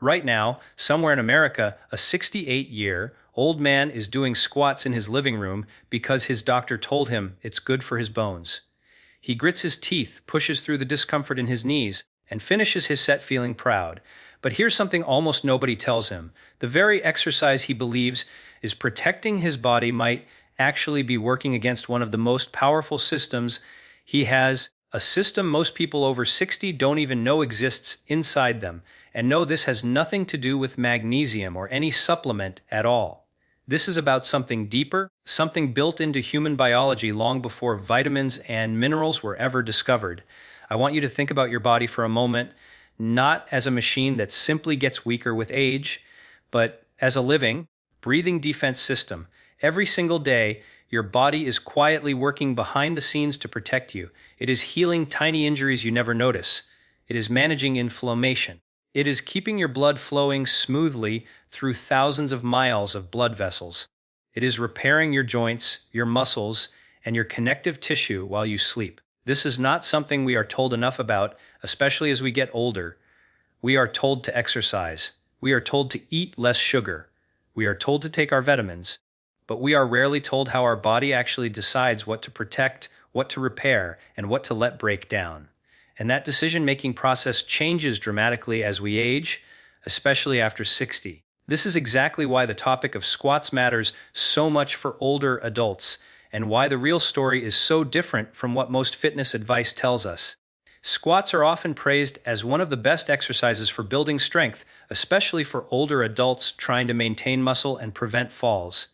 Right now, somewhere in America, a 68-year-old man is doing squats in his living room because his doctor told him it's good for his bones. He grits his teeth, pushes through the discomfort in his knees, and finishes his set feeling proud. But here's something almost nobody tells him. The very exercise he believes is protecting his body might actually be working against one of the most powerful systems he has, a system most people over 60 don't even know exists inside them. And no, this has nothing to do with magnesium or any supplement at all. This is about something deeper, something built into human biology long before vitamins and minerals were ever discovered. I want you to think about your body for a moment, not as a machine that simply gets weaker with age, but as a living, breathing defense system. Every single day, your body is quietly working behind the scenes to protect you. It is healing tiny injuries you never notice. It is managing inflammation. It is keeping your blood flowing smoothly through thousands of miles of blood vessels. It is repairing your joints, your muscles, and your connective tissue while you sleep. This is not something we are told enough about, especially as we get older. We are told to exercise. We are told to eat less sugar. We are told to take our vitamins. But we are rarely told how our body actually decides what to protect, what to repair, and what to let break down. And that decision-making process changes dramatically as we age, especially after 60. This is exactly why the topic of squats matters so much for older adults, and why the real story is so different from what most fitness advice tells us. Squats are often praised as one of the best exercises for building strength, especially for older adults trying to maintain muscle and prevent falls.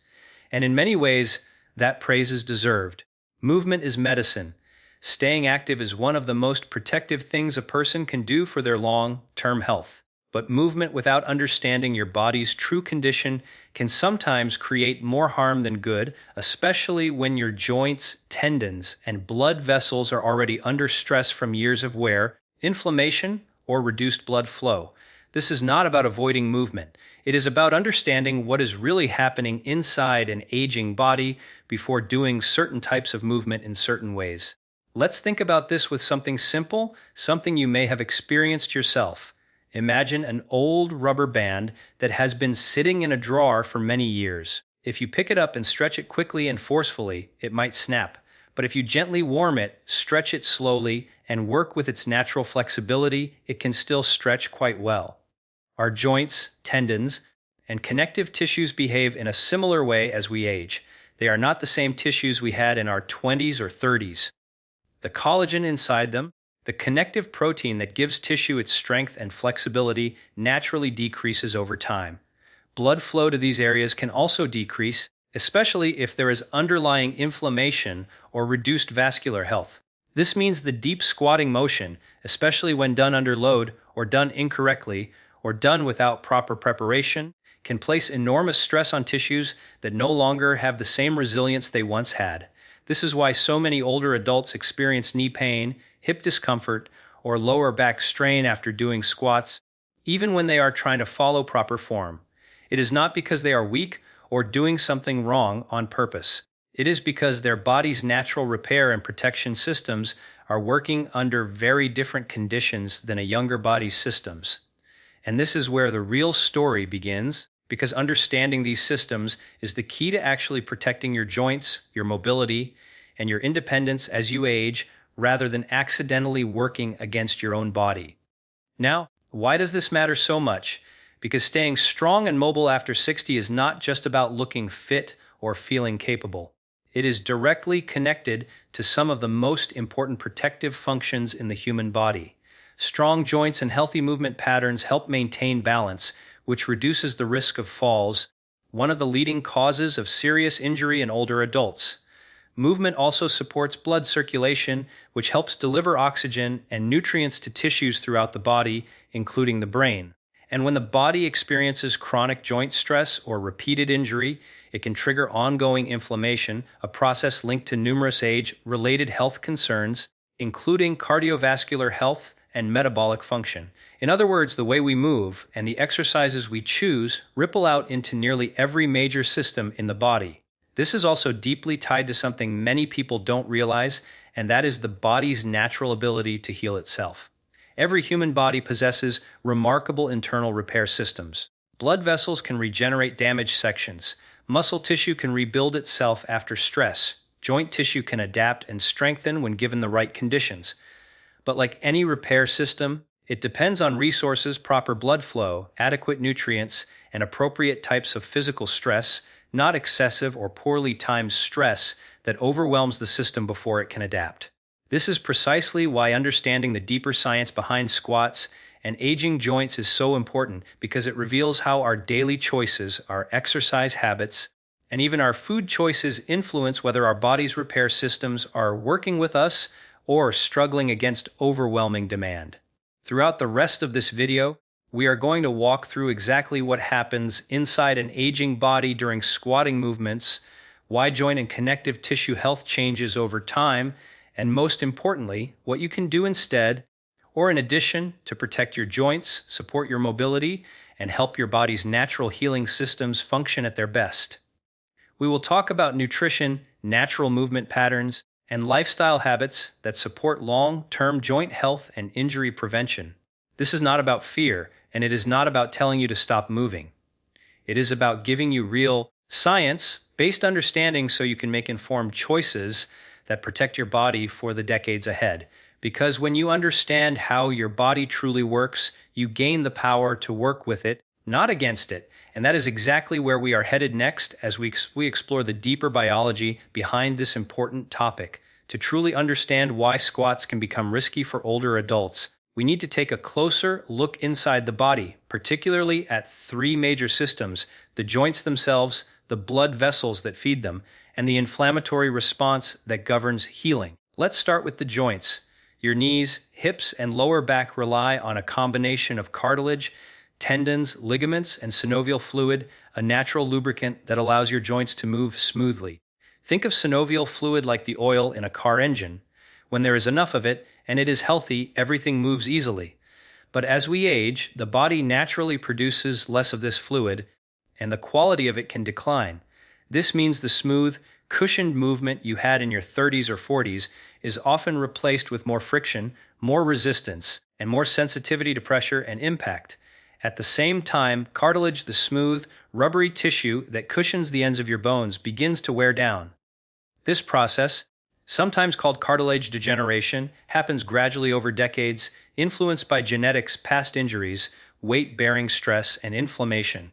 And in many ways, that praise is deserved. Movement is medicine. Staying active is one of the most protective things a person can do for their long-term health. But movement without understanding your body's true condition can sometimes create more harm than good, especially when your joints, tendons, and blood vessels are already under stress from years of wear, inflammation, or reduced blood flow. This is not about avoiding movement. It is about understanding what is really happening inside an aging body before doing certain types of movement in certain ways. Let's think about this with something simple, something you may have experienced yourself. Imagine an old rubber band that has been sitting in a drawer for many years. If you pick it up and stretch it quickly and forcefully, it might snap. But if you gently warm it, stretch it slowly, and work with its natural flexibility, it can still stretch quite well. Our joints, tendons, and connective tissues behave in a similar way as we age. They are not the same tissues we had in our 20s or 30s. The collagen inside them, the connective protein that gives tissue its strength and flexibility, naturally decreases over time. Blood flow to these areas can also decrease, especially if there is underlying inflammation or reduced vascular health. This means the deep squatting motion, especially when done under load or done incorrectly or done without proper preparation, can place enormous stress on tissues that no longer have the same resilience they once had. This is why so many older adults experience knee pain, hip discomfort, or lower back strain after doing squats, even when they are trying to follow proper form. It is not because they are weak or doing something wrong on purpose. It is because their body's natural repair and protection systems are working under very different conditions than a younger body's systems. And this is where the real story begins, because understanding these systems is the key to actually protecting your joints, your mobility, and your independence as you age, rather than accidentally working against your own body. Now, why does this matter so much? Because staying strong and mobile after 60 is not just about looking fit or feeling capable. It is directly connected to some of the most important protective functions in the human body. Strong joints and healthy movement patterns help maintain balance, which reduces the risk of falls, one of the leading causes of serious injury in older adults. Movement also supports blood circulation, which helps deliver oxygen and nutrients to tissues throughout the body, including the brain. And when the body experiences chronic joint stress or repeated injury, it can trigger ongoing inflammation, a process linked to numerous age-related health concerns, including cardiovascular health and metabolic function. In other words, the way we move and the exercises we choose ripple out into nearly every major system in the body. This is also deeply tied to something many people don't realize, and that is the body's natural ability to heal itself. Every human body possesses remarkable internal repair systems. Blood vessels can regenerate damaged sections. Muscle tissue can rebuild itself after stress. Joint tissue can adapt and strengthen when given the right conditions. But like any repair system, it depends on resources, proper blood flow, adequate nutrients, and appropriate types of physical stress, not excessive or poorly timed stress that overwhelms the system before it can adapt. This is precisely why understanding the deeper science behind squats and aging joints is so important, because it reveals how our daily choices, our exercise habits, and even our food choices influence whether our body's repair systems are working with us or struggling against overwhelming demand. Throughout the rest of this video, we are going to walk through exactly what happens inside an aging body during squatting movements, why joint and connective tissue health changes over time, and most importantly, what you can do instead or in addition to protect your joints, support your mobility, and help your body's natural healing systems function at their best. We will talk about nutrition, natural movement patterns, and lifestyle habits that support long-term joint health and injury prevention. This is not about fear, and it is not about telling you to stop moving. It is about giving you real, science-based understanding so you can make informed choices that protect your body for the decades ahead. Because when you understand how your body truly works, you gain the power to work with it, not against it. And that is exactly where we are headed next as we explore the deeper biology behind this important topic. To truly understand why squats can become risky for older adults, we need to take a closer look inside the body, particularly at three major systems: the joints themselves, the blood vessels that feed them, and the inflammatory response that governs healing. Let's start with the joints. Your knees, hips, and lower back rely on a combination of cartilage, tendons, ligaments, and synovial fluid, a natural lubricant that allows your joints to move smoothly. Think of synovial fluid like the oil in a car engine. When there is enough of it, and it is healthy, everything moves easily. But as we age, the body naturally produces less of this fluid, and the quality of it can decline. This means the smooth, cushioned movement you had in your 30s or 40s is often replaced with more friction, more resistance, and more sensitivity to pressure and impact. At the same time, cartilage, the smooth, rubbery tissue that cushions the ends of your bones, begins to wear down. This process, sometimes called cartilage degeneration, happens gradually over decades, influenced by genetics, past injuries, weight-bearing stress, and inflammation.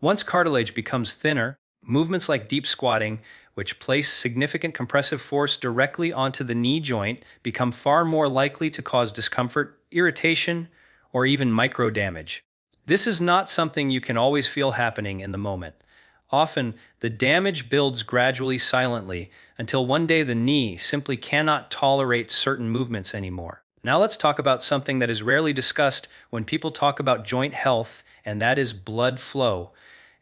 Once cartilage becomes thinner, movements like deep squatting, which place significant compressive force directly onto the knee joint, become far more likely to cause discomfort, irritation, or even micro damage. This is not something you can always feel happening in the moment. Often, the damage builds gradually, silently, until one day the knee simply cannot tolerate certain movements anymore. Now let's talk about something that is rarely discussed when people talk about joint health, and that is blood flow.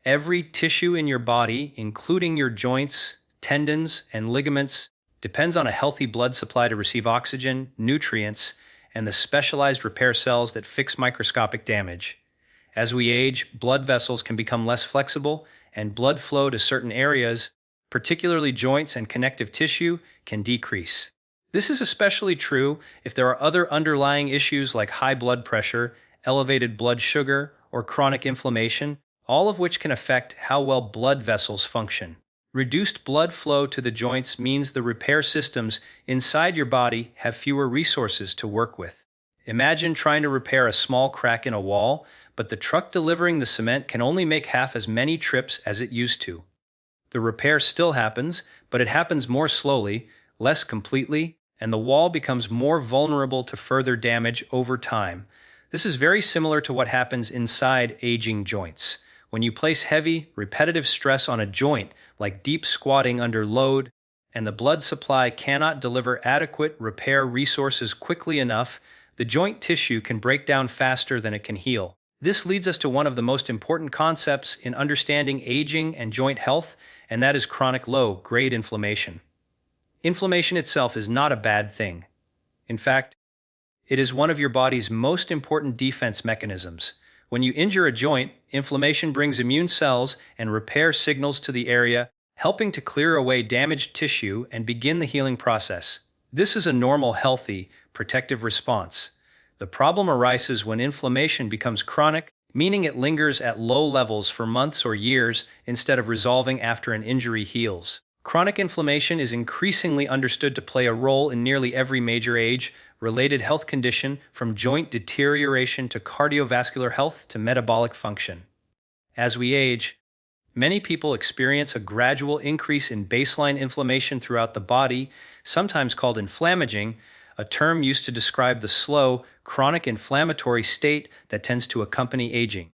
Every tissue in your body, including your joints, tendons, and ligaments, depends on a healthy blood supply to receive oxygen, nutrients, and the specialized repair cells that fix microscopic damage. As we age, blood vessels can become less flexible, and blood flow to certain areas, particularly joints and connective tissue, can decrease. This is especially true if there are other underlying issues like high blood pressure, elevated blood sugar, or chronic inflammation, all of which can affect how well blood vessels function. Reduced blood flow to the joints means the repair systems inside your body have fewer resources to work with. Imagine trying to repair a small crack in a wall, but the truck delivering the cement can only make half as many trips as it used to. The repair still happens, but it happens more slowly, less completely, and the wall becomes more vulnerable to further damage over time. This is very similar to what happens inside aging joints. When you place heavy, repetitive stress on a joint, like deep squatting under load, and the blood supply cannot deliver adequate repair resources quickly enough, the joint tissue can break down faster than it can heal. This leads us to one of the most important concepts in understanding aging and joint health, and that is chronic low-grade inflammation. Inflammation itself is not a bad thing. In fact, it is one of your body's most important defense mechanisms. When you injure a joint, inflammation brings immune cells and repair signals to the area, helping to clear away damaged tissue and begin the healing process. This is a normal, healthy, protective response. The problem arises when inflammation becomes chronic, meaning it lingers at low levels for months or years instead of resolving after an injury heals. Chronic inflammation is increasingly understood to play a role in nearly every major age-related health condition, from joint deterioration to cardiovascular health to metabolic function. As we age, many people experience a gradual increase in baseline inflammation throughout the body, sometimes called inflammaging, a term used to describe the slow, chronic inflammatory state that tends to accompany aging.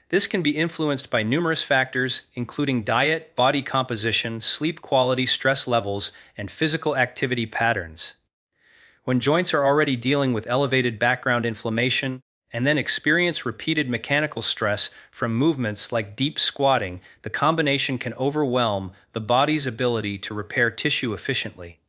This can be influenced by numerous factors, including diet, body composition, sleep quality, stress levels, and physical activity patterns. When joints are already dealing with elevated background inflammation, and then experience repeated mechanical stress from movements like deep squatting, the combination can overwhelm the body's ability to repair tissue efficiently.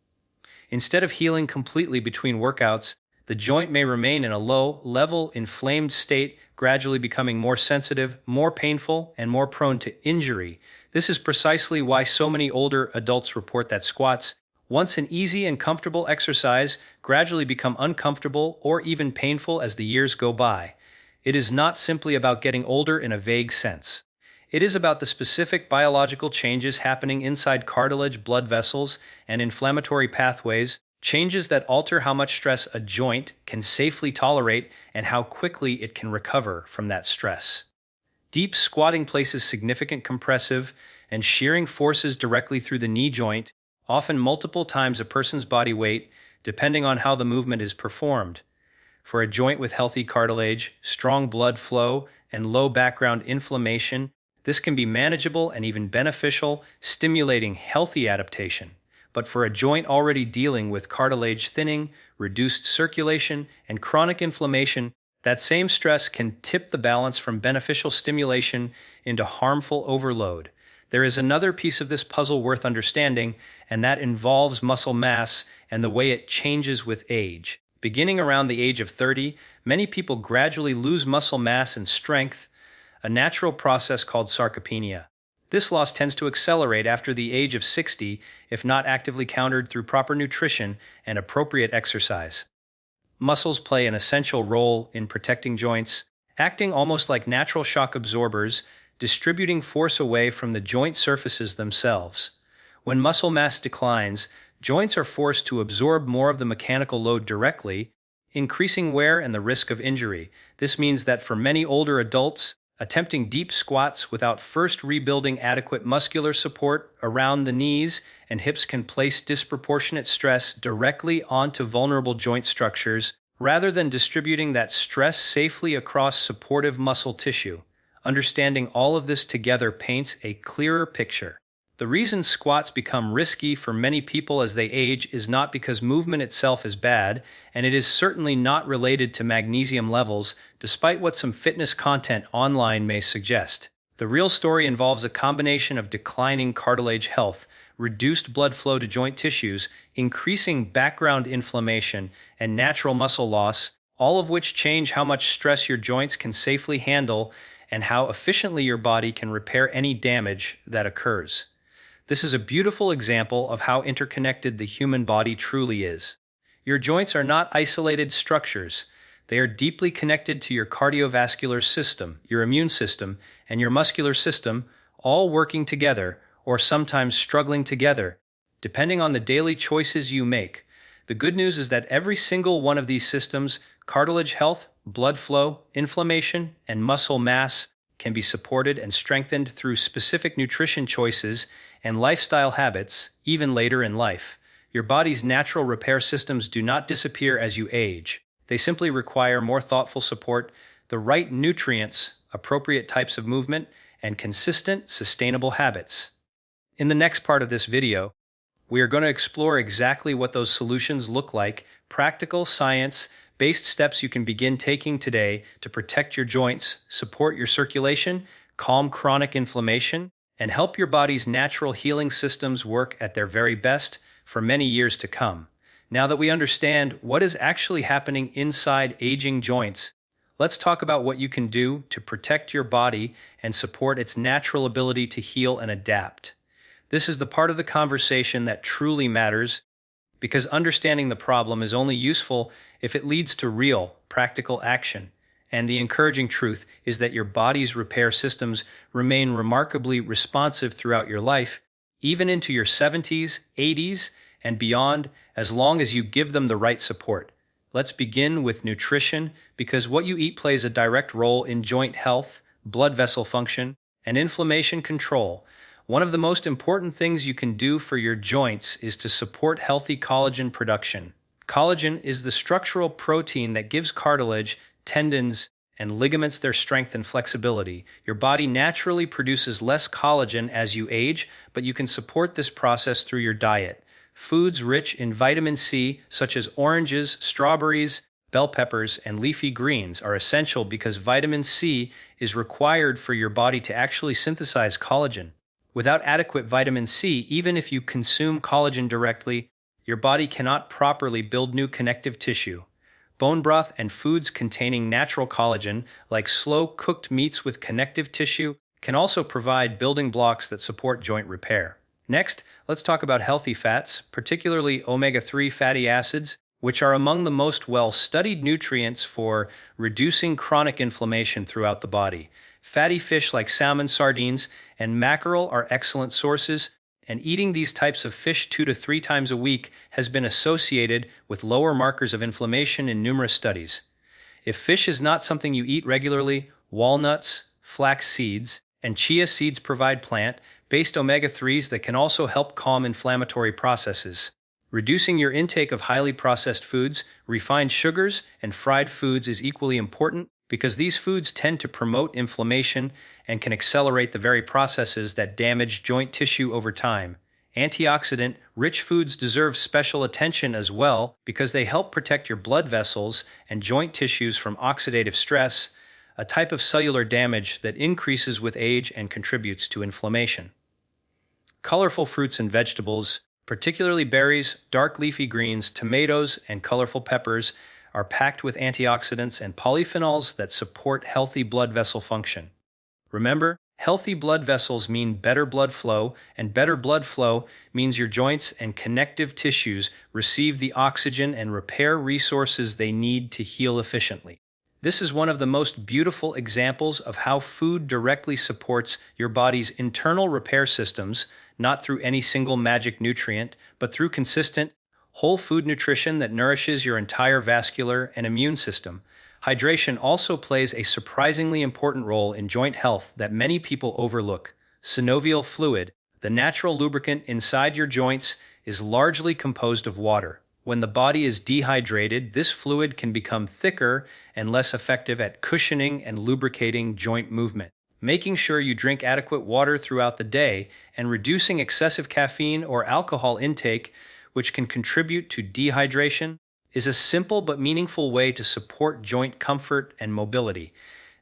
Instead of healing completely between workouts, the joint may remain in a low-level inflamed state, gradually becoming more sensitive, more painful, and more prone to injury. This is precisely why so many older adults report that squats, once an easy and comfortable exercise, gradually become uncomfortable or even painful as the years go by. It is not simply about getting older in a vague sense. It is about the specific biological changes happening inside cartilage, blood vessels, and inflammatory pathways, changes that alter how much stress a joint can safely tolerate and how quickly it can recover from that stress. Deep squatting places significant compressive and shearing forces directly through the knee joint, often multiple times a person's body weight, depending on how the movement is performed. For a joint with healthy cartilage, strong blood flow, and low background inflammation, this can be manageable and even beneficial, stimulating healthy adaptation. But for a joint already dealing with cartilage thinning, reduced circulation, and chronic inflammation, that same stress can tip the balance from beneficial stimulation into harmful overload. There is another piece of this puzzle worth understanding, and that involves muscle mass and the way it changes with age. Beginning around the age of 30, many people gradually lose muscle mass and strength, a natural process called sarcopenia. This loss tends to accelerate after the age of 60 if not actively countered through proper nutrition and appropriate exercise. Muscles play an essential role in protecting joints, acting almost like natural shock absorbers, distributing force away from the joint surfaces themselves. When muscle mass declines, joints are forced to absorb more of the mechanical load directly, increasing wear and the risk of injury. This means that for many older adults, attempting deep squats without first rebuilding adequate muscular support around the knees and hips can place disproportionate stress directly onto vulnerable joint structures, rather than distributing that stress safely across supportive muscle tissue. Understanding all of this together paints a clearer picture. The reason squats become risky for many people as they age is not because movement itself is bad, and it is certainly not related to magnesium levels, despite what some fitness content online may suggest. The real story involves a combination of declining cartilage health, reduced blood flow to joint tissues, increasing background inflammation, and natural muscle loss, all of which change how much stress your joints can safely handle and how efficiently your body can repair any damage that occurs. This is a beautiful example of how interconnected the human body truly is. Your joints are not isolated structures. They are deeply connected to your cardiovascular system, your immune system, and your muscular system, all working together, or sometimes struggling together, depending on the daily choices you make. The good news is that every single one of these systems, cartilage health, blood flow, inflammation, and muscle mass, can be supported and strengthened through specific nutrition choices and lifestyle habits, even later in life. Your body's natural repair systems do not disappear as you age. They simply require more thoughtful support, the right nutrients, appropriate types of movement, and consistent, sustainable habits. In the next part of this video, we are going to explore exactly what those solutions look like, practical, science-based steps you can begin taking today to protect your joints, support your circulation, calm chronic inflammation, and help your body's natural healing systems work at their very best for many years to come. Now that we understand what is actually happening inside aging joints, let's talk about what you can do to protect your body and support its natural ability to heal and adapt. This is the part of the conversation that truly matters, because understanding the problem is only useful if it leads to real, practical action. And the encouraging truth is that your body's repair systems remain remarkably responsive throughout your life, even into your 70s, 80s, and beyond, as long as you give them the right support. Let's begin with nutrition, because what you eat plays a direct role in joint health, blood vessel function, and inflammation control. One of the most important things you can do for your joints is to support healthy collagen production. Collagen is the structural protein that gives cartilage, tendons, and ligaments their strength and flexibility. Your body naturally produces less collagen as you age, but you can support this process through your diet. Foods rich in vitamin C, such as oranges, strawberries, bell peppers, and leafy greens, are essential because vitamin C is required for your body to actually synthesize collagen. Without adequate vitamin C, even if you consume collagen directly, your body cannot properly build new connective tissue. Bone broth and foods containing natural collagen, like slow-cooked meats with connective tissue, can also provide building blocks that support joint repair. Next, let's talk about healthy fats, particularly omega-3 fatty acids, which are among the most well-studied nutrients for reducing chronic inflammation throughout the body. Fatty fish like salmon, sardines, and mackerel are excellent sources, and eating these types of fish 2 to 3 times a week has been associated with lower markers of inflammation in numerous studies. If fish is not something you eat regularly, walnuts, flax seeds, and chia seeds provide plant-based omega-3s that can also help calm inflammatory processes. Reducing your intake of highly processed foods, refined sugars, and fried foods is equally important because these foods tend to promote inflammation and can accelerate the very processes that damage joint tissue over time. Antioxidant-rich foods deserve special attention as well because they help protect your blood vessels and joint tissues from oxidative stress, a type of cellular damage that increases with age and contributes to inflammation. Colorful fruits and vegetables, particularly berries, dark leafy greens, tomatoes, and colorful peppers, are packed with antioxidants and polyphenols that support healthy blood vessel function. Remember, healthy blood vessels mean better blood flow, and better blood flow means your joints and connective tissues receive the oxygen and repair resources they need to heal efficiently. This is one of the most beautiful examples of how food directly supports your body's internal repair systems, not through any single magic nutrient, but through consistent, whole food nutrition that nourishes your entire vascular and immune system. Hydration also plays a surprisingly important role in joint health that many people overlook. Synovial fluid, the natural lubricant inside your joints, is largely composed of water. When the body is dehydrated, this fluid can become thicker and less effective at cushioning and lubricating joint movement. Making sure you drink adequate water throughout the day and reducing excessive caffeine or alcohol intake, which can contribute to dehydration, is a simple but meaningful way to support joint comfort and mobility.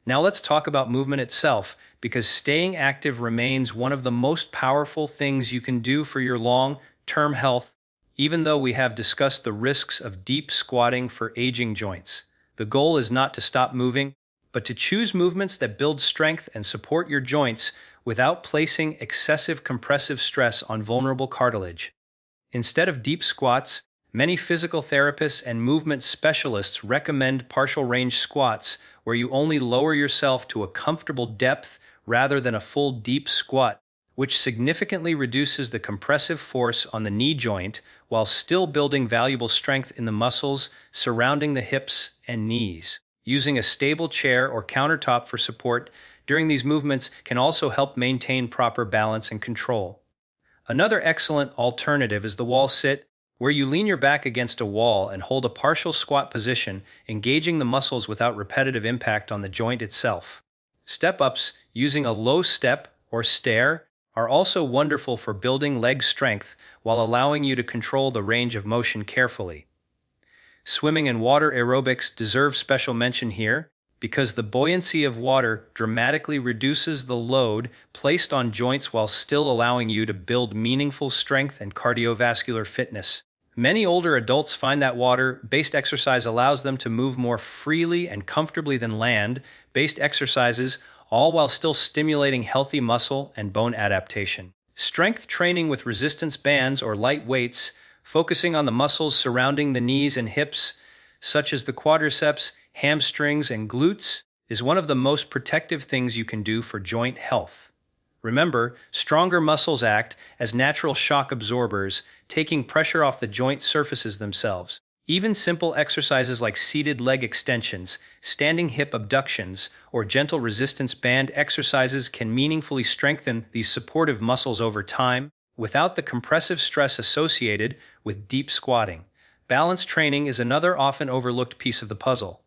Now let's talk about movement itself, because staying active remains one of the most powerful things you can do for your long-term health. Even though we have discussed the risks of deep squatting for aging joints, the goal is not to stop moving, but to choose movements that build strength and support your joints without placing excessive compressive stress on vulnerable cartilage. Instead of deep squats, many physical therapists and movement specialists recommend partial range squats, where you only lower yourself to a comfortable depth rather than a full deep squat, which significantly reduces the compressive force on the knee joint while still building valuable strength in the muscles surrounding the hips and knees. Using a stable chair or countertop for support during these movements can also help maintain proper balance and control. Another excellent alternative is the wall sit, where you lean your back against a wall and hold a partial squat position, engaging the muscles without repetitive impact on the joint itself. Step-ups using a low step or stair are also wonderful for building leg strength while allowing you to control the range of motion carefully. Swimming and water aerobics deserve special mention here, because the buoyancy of water dramatically reduces the load placed on joints while still allowing you to build meaningful strength and cardiovascular fitness. Many older adults find that water-based exercise allows them to move more freely and comfortably than land-based exercises, all while still stimulating healthy muscle and bone adaptation. Strength training with resistance bands or light weights, focusing on the muscles surrounding the knees and hips, such as the quadriceps, hamstrings, and glutes is one of the most protective things you can do for joint health. Remember, stronger muscles act as natural shock absorbers, taking pressure off the joint surfaces themselves. Even simple exercises like seated leg extensions, standing hip abductions, or gentle resistance band exercises can meaningfully strengthen these supportive muscles over time without the compressive stress associated with deep squatting. Balance training is another often overlooked piece of the puzzle.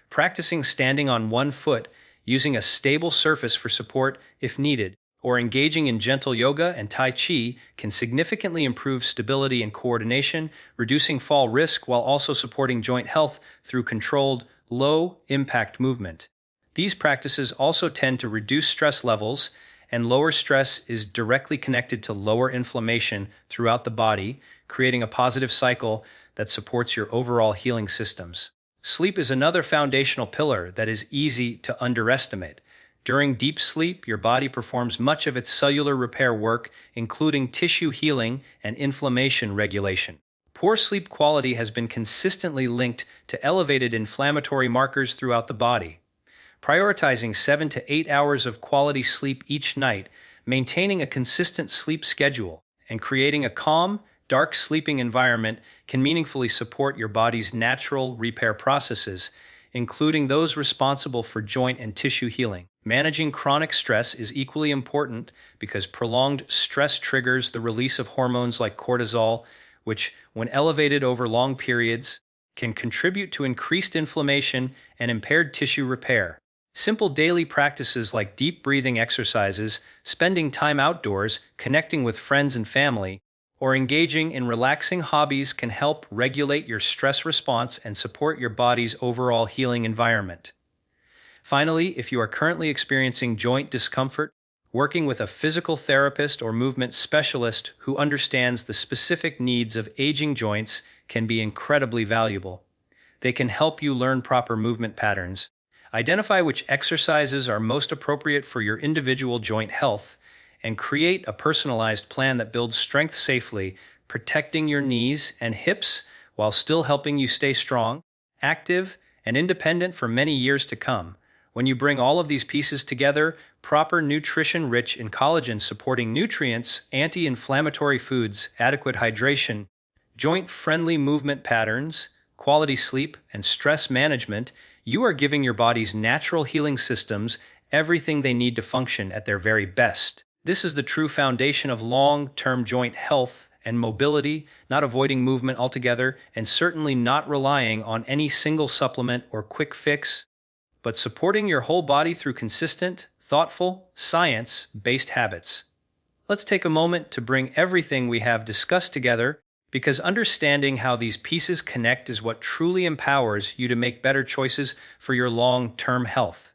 Practicing standing on one foot, using a stable surface for support if needed, or engaging in gentle yoga and Tai Chi can significantly improve stability and coordination, reducing fall risk while also supporting joint health through controlled, low-impact movement. These practices also tend to reduce stress levels, and lower stress is directly connected to lower inflammation throughout the body, creating a positive cycle that supports your overall healing systems. Sleep is another foundational pillar that is easy to underestimate. During deep sleep, your body performs much of its cellular repair work, including tissue healing and inflammation regulation. Poor sleep quality has been consistently linked to elevated inflammatory markers throughout the body. Prioritizing 7 to 8 hours of quality sleep each night, maintaining a consistent sleep schedule, and creating a calm, dark sleeping environment can meaningfully support your body's natural repair processes, including those responsible for joint and tissue healing. Managing chronic stress is equally important because prolonged stress triggers the release of hormones like cortisol, which, when elevated over long periods, can contribute to increased inflammation and impaired tissue repair. Simple daily practices like deep breathing exercises, spending time outdoors, connecting with friends and family, or engaging in relaxing hobbies can help regulate your stress response and support your body's overall healing environment. Finally, if you are currently experiencing joint discomfort, working with a physical therapist or movement specialist who understands the specific needs of aging joints can be incredibly valuable. They can help you learn proper movement patterns, identify which exercises are most appropriate for your individual joint health, and create a personalized plan that builds strength safely, protecting your knees and hips while still helping you stay strong, active, and independent for many years to come. When you bring all of these pieces together, proper nutrition rich in collagen-supporting nutrients, anti-inflammatory foods, adequate hydration, joint-friendly movement patterns, quality sleep, and stress management, you are giving your body's natural healing systems everything they need to function at their very best. This is the true foundation of long-term joint health and mobility, not avoiding movement altogether, and certainly not relying on any single supplement or quick fix, but supporting your whole body through consistent, thoughtful, science-based habits. Let's take a moment to bring everything we have discussed together, because understanding how these pieces connect is what truly empowers you to make better choices for your long-term health.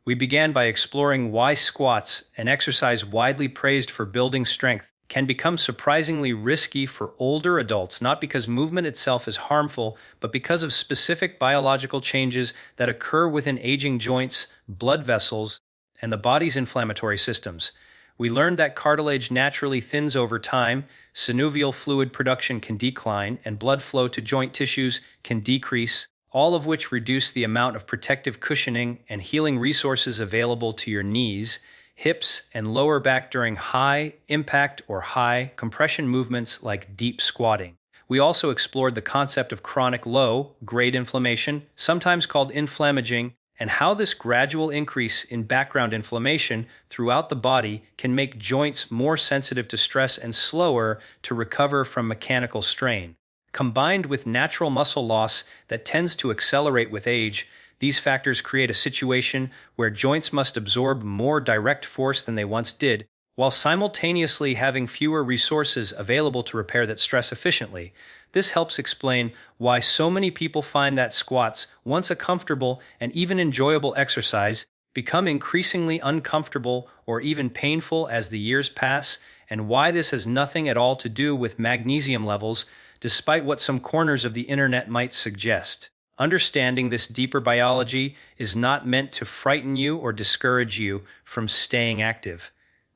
We began by exploring why squats, an exercise widely praised for building strength, can become surprisingly risky for older adults, not because movement itself is harmful, but because of specific biological changes that occur within aging joints, blood vessels, and the body's inflammatory systems. We learned that cartilage naturally thins over time, synovial fluid production can decline, and blood flow to joint tissues can decrease, all of which reduce the amount of protective cushioning and healing resources available to your knees, hips, and lower back during high-impact or high-compression movements like deep squatting. We also explored the concept of chronic low-grade inflammation, sometimes called inflammaging, and how this gradual increase in background inflammation throughout the body can make joints more sensitive to stress and slower to recover from mechanical strain. Combined with natural muscle loss that tends to accelerate with age, these factors create a situation where joints must absorb more direct force than they once did, while simultaneously having fewer resources available to repair that stress efficiently. This helps explain why so many people find that squats, once a comfortable and even enjoyable exercise, become increasingly uncomfortable or even painful as the years pass, and why this has nothing at all to do with magnesium levels, despite what some corners of the internet might suggest. Understanding this deeper biology is not meant to frighten you or discourage you from staying active.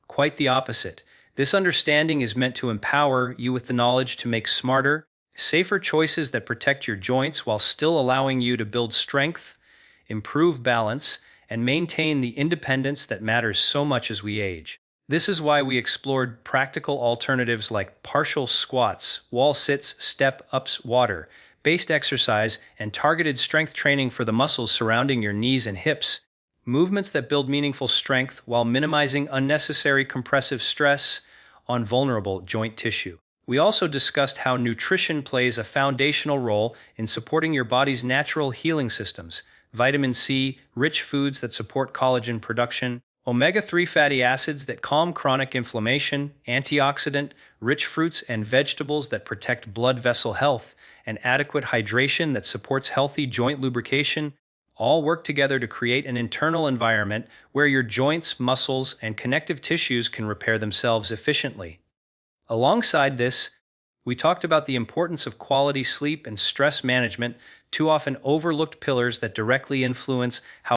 Quite the opposite. This understanding is meant to empower you with the knowledge to make smarter, safer choices that protect your joints while still allowing you to build strength improve balance, and maintain the independence that matters so much as we age. This is why we explored practical alternatives like partial squats, wall sits, step-ups, water-based exercise, and targeted strength training for the muscles surrounding your knees and hips. Movements that build meaningful strength while minimizing unnecessary compressive stress on vulnerable joint tissue. We also discussed how nutrition plays a foundational role in supporting your body's natural healing systems. Vitamin C, rich foods that support collagen production, omega-3 fatty acids that calm chronic inflammation, antioxidant, rich fruits and vegetables that protect blood vessel health, and adequate hydration that supports healthy joint lubrication, all work together to create an internal environment where your joints, muscles, and connective tissues can repair themselves efficiently. Alongside this, we talked about the importance of quality sleep and stress management, two often overlooked pillars that directly influence how